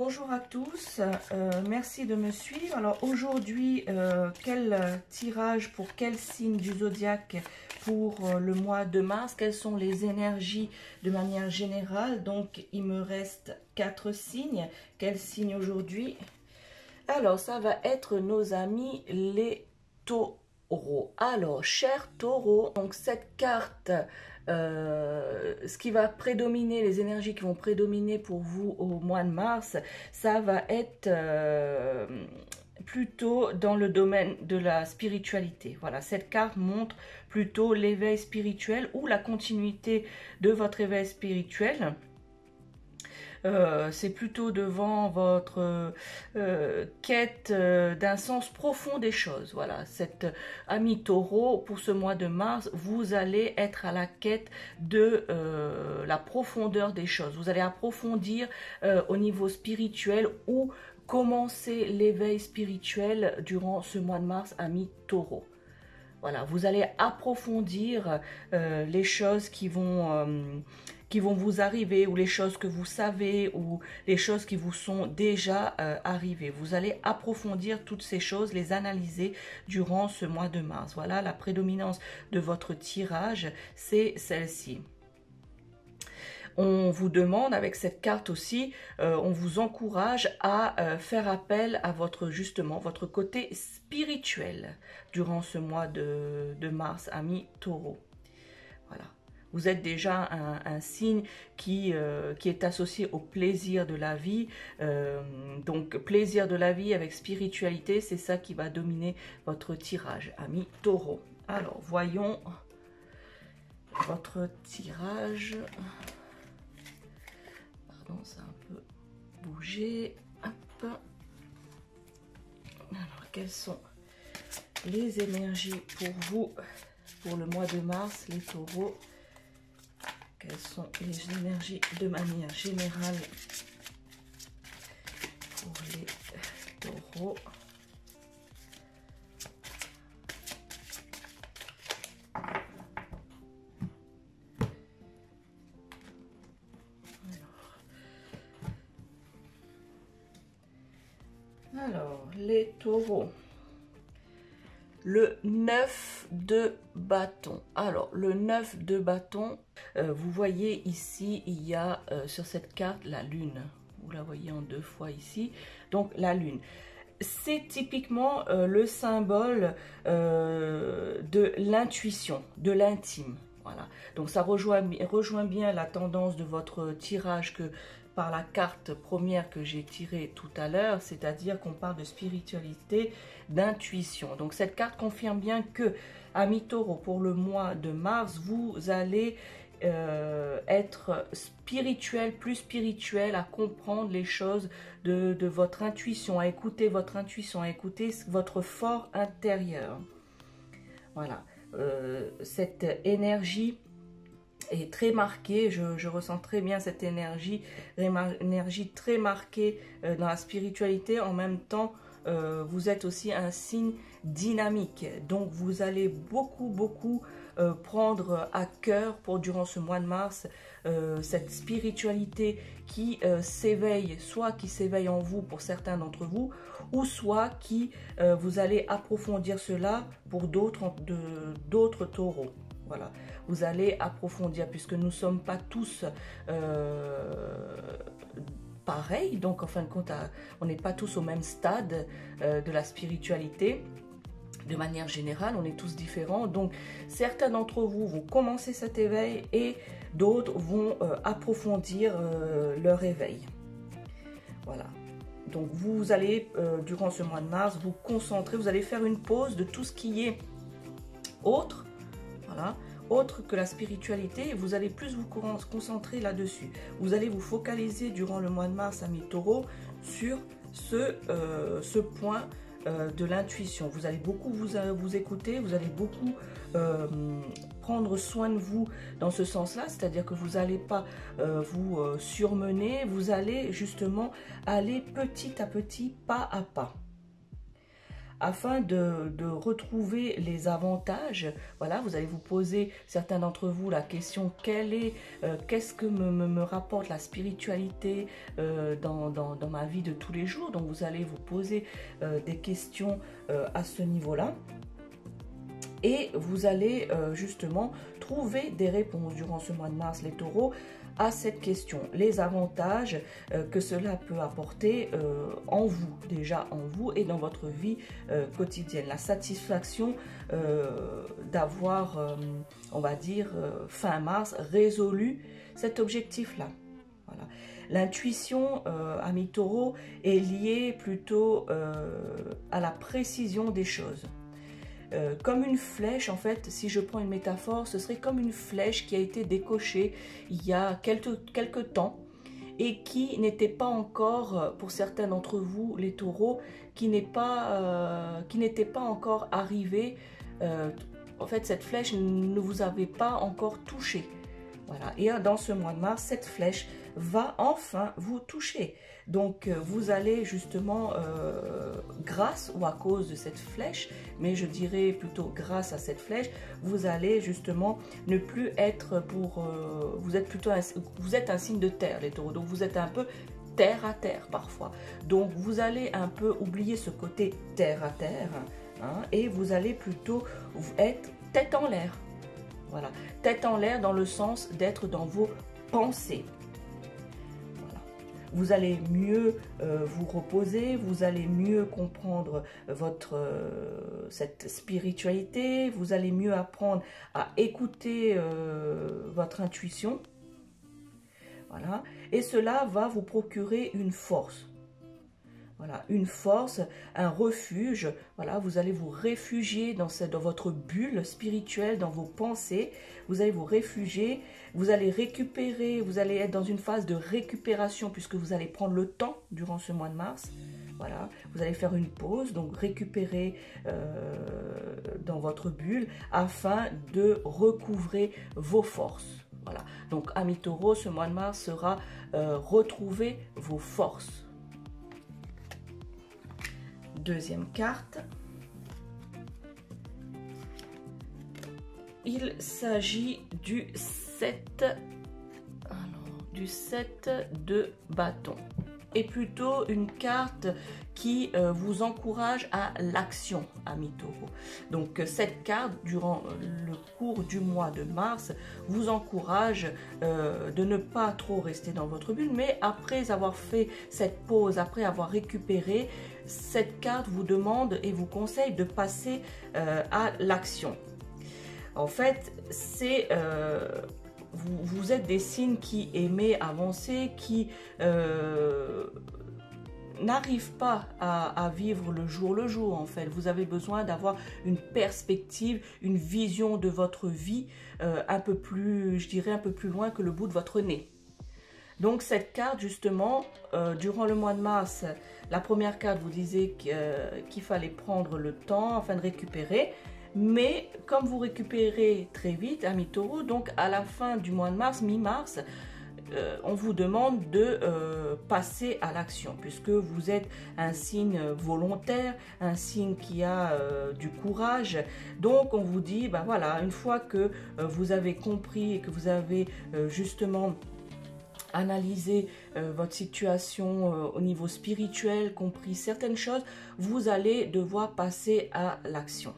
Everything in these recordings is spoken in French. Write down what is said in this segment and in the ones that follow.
Bonjour à tous, merci de me suivre. Alors aujourd'hui, quel tirage pour quel signe du zodiaque pour le mois de mars? Quelles sont les énergies de manière générale? Donc il me reste 4 signes. Quel signe aujourd'hui? Alors ça va être nos amis les taureaux. Alors chers taureaux, donc cette carte, ce qui va prédominer, les énergies qui vont prédominer pour vous au mois de mars, ça va être plutôt dans le domaine de la spiritualité. Voilà, cette carte montre plutôt l'éveil spirituel ou la continuité de votre éveil spirituel. C'est plutôt devant votre quête d'un sens profond des choses. Voilà, cet ami taureau, pour ce mois de mars, vous allez être à la quête de la profondeur des choses. Vous allez approfondir au niveau spirituel ou commencer l'éveil spirituel durant ce mois de mars, ami taureau. Voilà, vous allez approfondir les choses qui vont vous arriver, ou les choses que vous savez, ou les choses qui vous sont déjà arrivées. Vous allez approfondir toutes ces choses, les analyser durant ce mois de mars. Voilà, la prédominance de votre tirage, c'est celle-ci. On vous demande avec cette carte aussi, on vous encourage à faire appel à votre côté spirituel durant ce mois de mars, ami taureau. Voilà. Vous êtes déjà un signe qui est associé au plaisir de la vie. Donc plaisir de la vie avec spiritualité, c'est ça qui va dominer votre tirage, ami taureau. Alors voyons votre tirage. Pardon, ça a un peu bougé. Hop. Alors, quelles sont les énergies pour vous pour le mois de mars, les taureaux? Quelles sont les énergies de manière générale pour les taureaux? Alors, les taureaux, le 9 de bâton. Alors, le 9 de bâton, vous voyez ici, il y a sur cette carte la lune. Vous la voyez en 2 fois ici. Donc, la lune. C'est typiquement le symbole de l'intuition, de l'intime. Voilà. Donc, ça rejoint bien la tendance de votre tirage que par la carte première que j'ai tirée tout à l'heure, c'est-à-dire qu'on parle de spiritualité, d'intuition. Donc cette carte confirme bien que, ami taureau, pour le mois de mars, vous allez être spirituel, plus spirituel, à comprendre les choses de votre intuition, à écouter votre intuition, à écouter votre fort intérieur. Voilà, cette énergie est très marquée, je ressens très bien cette énergie très marquée dans la spiritualité. En même temps, vous êtes aussi un signe dynamique, donc vous allez beaucoup prendre à cœur durant ce mois de mars cette spiritualité qui s'éveille, soit qui s'éveille en vous pour certains d'entre vous, ou soit qui vous allez approfondir cela pour d'autres taureaux. Voilà, vous allez approfondir puisque nous ne sommes pas tous pareils, donc en fin de compte, on n'est pas tous au même stade de la spiritualité. De manière générale, on est tous différents. Donc, certains d'entre vous vont commencer cet éveil et d'autres vont approfondir leur éveil. Voilà. Donc, vous allez, durant ce mois de mars, vous concentrer, vous allez faire une pause de tout ce qui est autre. Voilà, autre que la spiritualité, vous allez plus vous concentrer là-dessus. Vous allez vous focaliser durant le mois de mars, ami taureau, sur ce point de l'intuition. Vous allez beaucoup vous écouter, vous allez beaucoup prendre soin de vous dans ce sens-là, c'est-à-dire que vous n'allez pas vous surmener, vous allez justement aller petit à petit, pas à pas. afin de retrouver les avantages. Voilà, vous allez vous poser, certains d'entre vous, la question qu'est-ce que me rapporte la spiritualité dans ma vie de tous les jours. Donc vous allez vous poser des questions à ce niveau-là. Et vous allez justement trouver des réponses durant ce mois de mars, les taureaux, à cette question. Les avantages que cela peut apporter en vous, déjà en vous et dans votre vie quotidienne. La satisfaction d'avoir, on va dire, fin mars, résolu cet objectif-là. Voilà. L'intuition, amis taureaux, est liée plutôt à la précision des choses. Comme une flèche, en fait, si je prends une métaphore, ce serait comme une flèche qui a été décochée il y a quelque temps et qui n'était pas encore, pour certains d'entre vous, les taureaux, qui n'était pas encore arrivée. En fait, cette flèche ne vous avait pas encore touché. Voilà. Et dans ce mois de mars, cette flèche va enfin vous toucher. Donc, vous allez justement, grâce ou à cause de cette flèche, mais je dirais plutôt grâce à cette flèche, vous allez justement ne plus être vous êtes un signe de terre, les taureaux. Donc, vous êtes un peu terre à terre parfois. Donc, vous allez un peu oublier ce côté terre à terre, hein, et vous allez plutôt être tête en l'air. Voilà, tête en l'air dans le sens d'être dans vos pensées. Voilà. Vous allez mieux vous reposer, vous allez mieux comprendre cette spiritualité, vous allez mieux apprendre à écouter votre intuition. Voilà. Et cela va vous procurer une force. Voilà, une force, un refuge. Voilà, vous allez vous réfugier dans votre bulle spirituelle, dans vos pensées. Vous allez vous réfugier, vous allez récupérer, vous allez être dans une phase de récupération puisque vous allez prendre le temps durant ce mois de mars. Voilà, vous allez faire une pause, donc récupérer dans votre bulle afin de recouvrer vos forces. Voilà, donc amis taureaux, ce mois de mars sera retrouver vos forces. Deuxième carte, il s'agit du 7 de bâton, et plutôt une carte qui vous encourage à l'action, amis taureaux. Donc cette carte, durant le cours du mois de mars, vous encourage de ne pas trop rester dans votre bulle, mais après avoir fait cette pause, après avoir récupéré, cette carte vous demande et vous conseille de passer à l'action. En fait, c'est vous êtes des signes qui aimez avancer, qui n'arrivent pas à vivre le jour en fait. Vous avez besoin d'avoir une perspective, une vision de votre vie un peu plus, je dirais un peu plus loin que le bout de votre nez. Donc cette carte justement, durant le mois de mars, la première carte vous disait qu'il fallait prendre le temps afin de récupérer. Mais comme vous récupérez très vite, amis taureaux, donc à la fin du mois de mars, mi-mars, on vous demande de passer à l'action puisque vous êtes un signe volontaire, un signe qui a du courage. Donc on vous dit, ben voilà, une fois que vous avez compris et que vous avez justement analysé votre situation au niveau spirituel, compris certaines choses, vous allez devoir passer à l'action.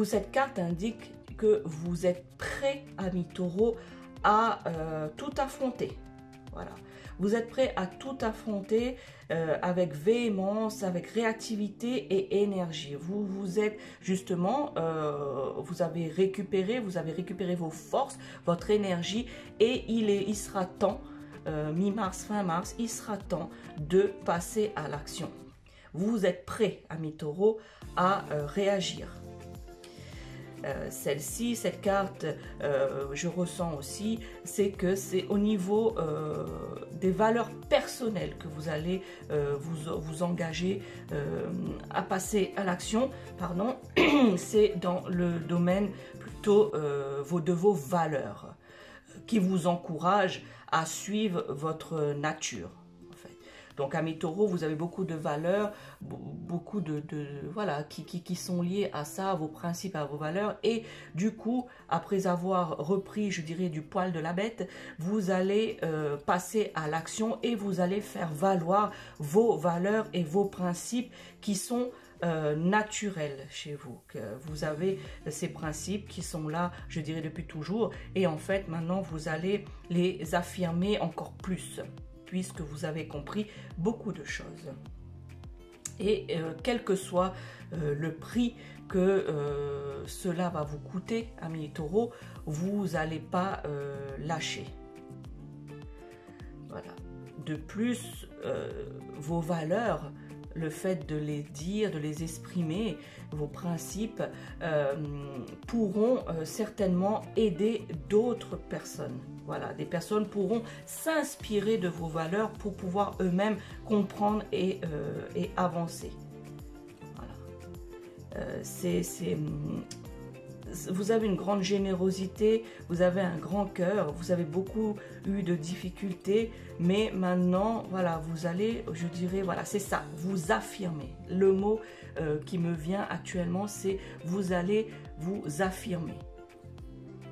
Cette carte indique que vous êtes prêt, amis taureaux, à tout affronter. Voilà. Vous êtes prêt à tout affronter avec véhémence, avec réactivité et énergie. Vous êtes justement, vous avez récupéré vos forces, votre énergie, et il sera temps, mi-mars, fin mars, il sera temps de passer à l'action. Vous êtes prêt, amis taureaux, à réagir. Cette carte, je ressens aussi, c'est que c'est au niveau des valeurs personnelles que vous allez vous engager à passer à l'action. Pardon, c'est dans le domaine plutôt de vos valeurs qui vous encouragent à suivre votre nature. En fait. Donc amis taureaux, vous avez beaucoup de valeurs, beaucoup voilà, qui sont liées à ça, à vos principes, à vos valeurs. Et du coup, après avoir repris, je dirais, du poil de la bête, vous allez passer à l'action et vous allez faire valoir vos valeurs et vos principes qui sont naturels chez vous. Que vous avez ces principes qui sont là, je dirais, depuis toujours. Et en fait, maintenant, vous allez les affirmer encore plus, puisque vous avez compris beaucoup de choses. Et quel que soit le prix que cela va vous coûter, amis taureaux, vous n'allez pas lâcher. Voilà. De plus, vos valeurs, le fait de les dire, de les exprimer, vos principes pourront certainement aider d'autres personnes. Voilà, des personnes pourront s'inspirer de vos valeurs pour pouvoir eux-mêmes comprendre et avancer. Voilà. Vous avez une grande générosité, vous avez un grand cœur, vous avez beaucoup eu de difficultés, mais maintenant, voilà, vous allez, je dirais, voilà, c'est ça, vous affirmer. Le mot qui me vient actuellement, c'est vous allez vous affirmer.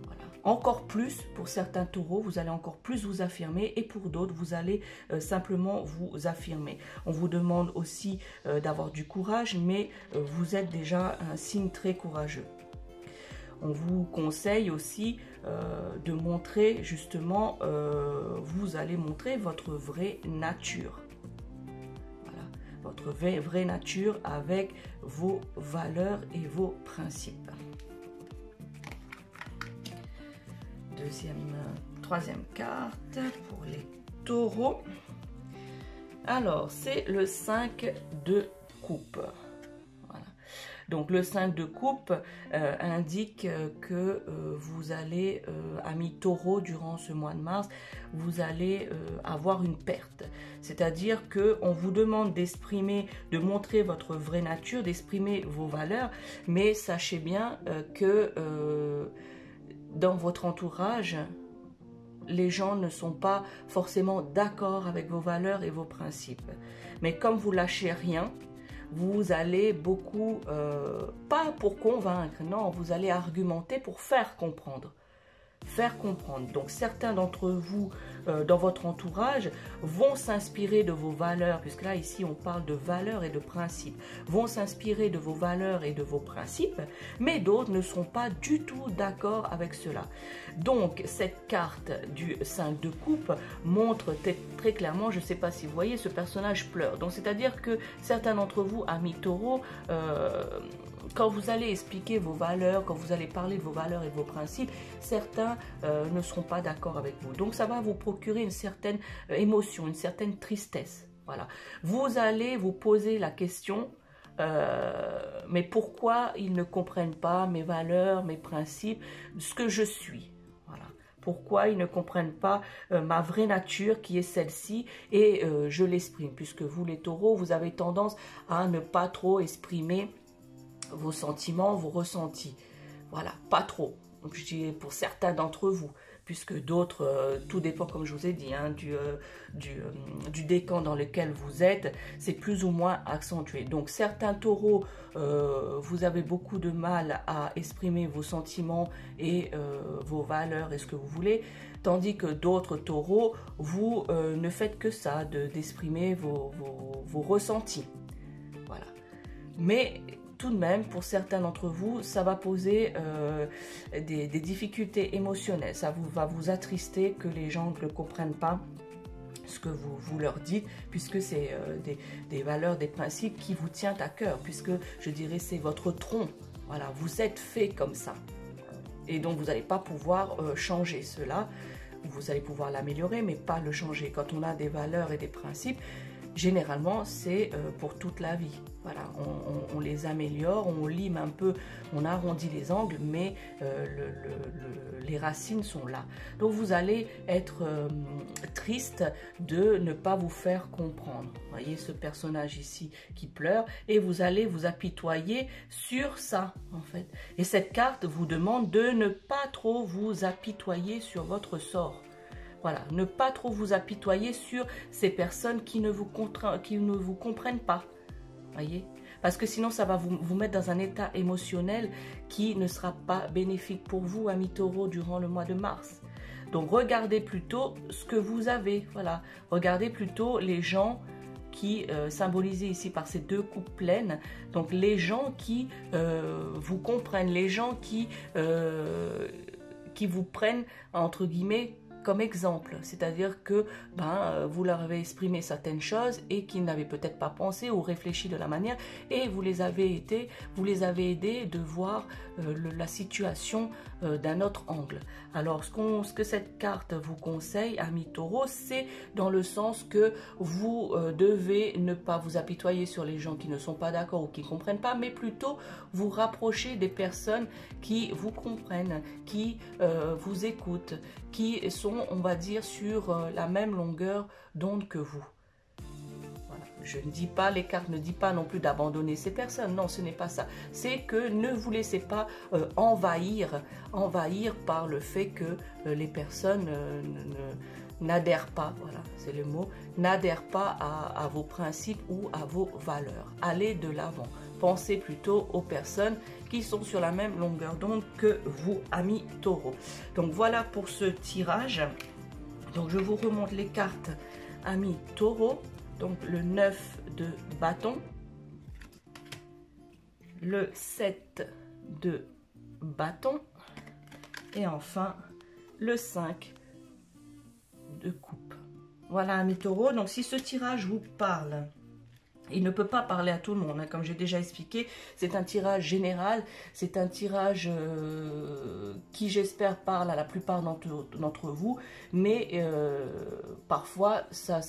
Voilà. Encore plus, pour certains taureaux, vous allez encore plus vous affirmer, et pour d'autres, vous allez simplement vous affirmer. On vous demande aussi d'avoir du courage, mais vous êtes déjà un signe très courageux. On vous conseille aussi de montrer, justement, vous allez montrer votre vraie nature. Voilà, votre vraie nature avec vos valeurs et vos principes. Troisième carte pour les taureaux. Alors, c'est le 5 de coupe. Donc le 5 de coupe indique que vous allez, amis taureaux, durant ce mois de mars, vous allez avoir une perte. C'est-à-dire qu'on vous demande d'exprimer, de montrer votre vraie nature, d'exprimer vos valeurs, mais sachez bien que dans votre entourage, les gens ne sont pas forcément d'accord avec vos valeurs et vos principes. Mais comme vous lâchez rien, vous allez beaucoup, pas pour convaincre, non, vous allez argumenter pour faire comprendre. Faire comprendre. Donc certains d'entre vous dans votre entourage vont s'inspirer de vos valeurs, puisque là ici on parle de valeurs et de principes, vont s'inspirer de vos valeurs et de vos principes, mais d'autres ne sont pas du tout d'accord avec cela. Donc cette carte du 5 de coupe montre très clairement, je ne sais pas si vous voyez, ce personnage pleure. Donc c'est-à-dire que certains d'entre vous, amis taureaux, quand vous allez expliquer vos valeurs, quand vous allez parler de vos valeurs et de vos principes, certains ne seront pas d'accord avec vous. Donc ça va vous procurer une certaine émotion, une certaine tristesse. Voilà. Vous allez vous poser la question, mais pourquoi ils ne comprennent pas mes valeurs, mes principes, ce que je suis? Voilà. Pourquoi ils ne comprennent pas ma vraie nature qui est celle-ci, et je l'exprime, puisque vous les taureaux, vous avez tendance à ne pas trop exprimer vos sentiments, vos ressentis. Voilà, pas trop. Donc, je dis pour certains d'entre vous, puisque d'autres, tout dépend, comme je vous ai dit, hein, du décan dans lequel vous êtes, c'est plus ou moins accentué. Donc certains taureaux, vous avez beaucoup de mal à exprimer vos sentiments et vos valeurs et ce que vous voulez, tandis que d'autres taureaux, vous ne faites que ça, d'exprimer vos ressentis. Voilà. Mais tout de même, pour certains d'entre vous, ça va poser des difficultés émotionnelles. Ça va vous attrister que les gens ne comprennent pas ce que vous leur dites, puisque c'est des valeurs, des principes qui vous tiennent à cœur, puisque je dirais c'est votre tronc. Voilà, vous êtes fait comme ça. Et donc vous n'allez pas pouvoir changer cela. Vous allez pouvoir l'améliorer, mais pas le changer. Quand on a des valeurs et des principes, généralement, c'est pour toute la vie. Voilà, on les améliore, on lime un peu, on arrondit les angles, mais les racines sont là. Donc, vous allez être triste de ne pas vous faire comprendre. Vous voyez ce personnage ici qui pleure, et vous allez vous apitoyer sur ça, en fait. Et cette carte vous demande de ne pas trop vous apitoyer sur votre sort. Voilà, ne pas trop vous apitoyer sur ces personnes qui ne vous comprennent pas. Voyez? Parce que sinon, ça va vous mettre dans un état émotionnel qui ne sera pas bénéfique pour vous, amis taureaux, durant le mois de mars. Donc, regardez plutôt ce que vous avez. Voilà, regardez plutôt les gens qui symbolisés ici par ces deux coupes pleines. Donc, les gens qui vous comprennent, les gens qui vous prennent, entre guillemets, comme exemple, c'est-à-dire que vous leur avez exprimé certaines choses et qu'ils n'avaient peut-être pas pensé ou réfléchi de la manière, et vous les avez aidés de voir la situation d'un autre angle. Alors ce que cette carte vous conseille, amis taureaux, c'est dans le sens que vous devez ne pas vous apitoyer sur les gens qui ne sont pas d'accord ou qui ne comprennent pas, mais plutôt vous rapprocher des personnes qui vous comprennent, qui vous écoutent, qui sont, on va dire, sur la même longueur d'onde que vous. Voilà. Je ne dis pas, les cartes ne disent pas non plus d'abandonner ces personnes. Non, ce n'est pas ça. C'est que ne vous laissez pas envahir par le fait que les personnes n'adhèrent pas, voilà, c'est le mot, n'adhèrent pas à vos principes ou à vos valeurs. Allez de l'avant. Pensez plutôt aux personnes qui sont sur la même longueur d'onde que vous, amis taureaux. Donc voilà pour ce tirage. Donc je vous remonte les cartes, amis taureaux. Donc le 9 de bâton, le 7 de bâton et enfin le 5 de coupe. Voilà, amis taureaux. Donc si ce tirage vous parle, il ne peut pas parler à tout le monde, hein. Comme j'ai déjà expliqué, c'est un tirage général, c'est un tirage qui, j'espère, parle à la plupart d'entre vous, mais parfois, ça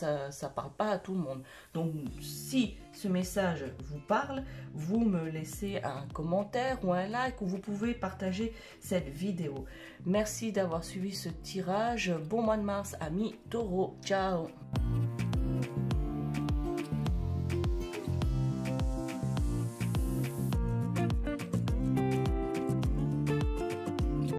parle pas à tout le monde. Donc, si ce message vous parle, vous me laissez un commentaire ou un like, ou vous pouvez partager cette vidéo. Merci d'avoir suivi ce tirage. Bon mois de mars, amis taureaux. Ciao!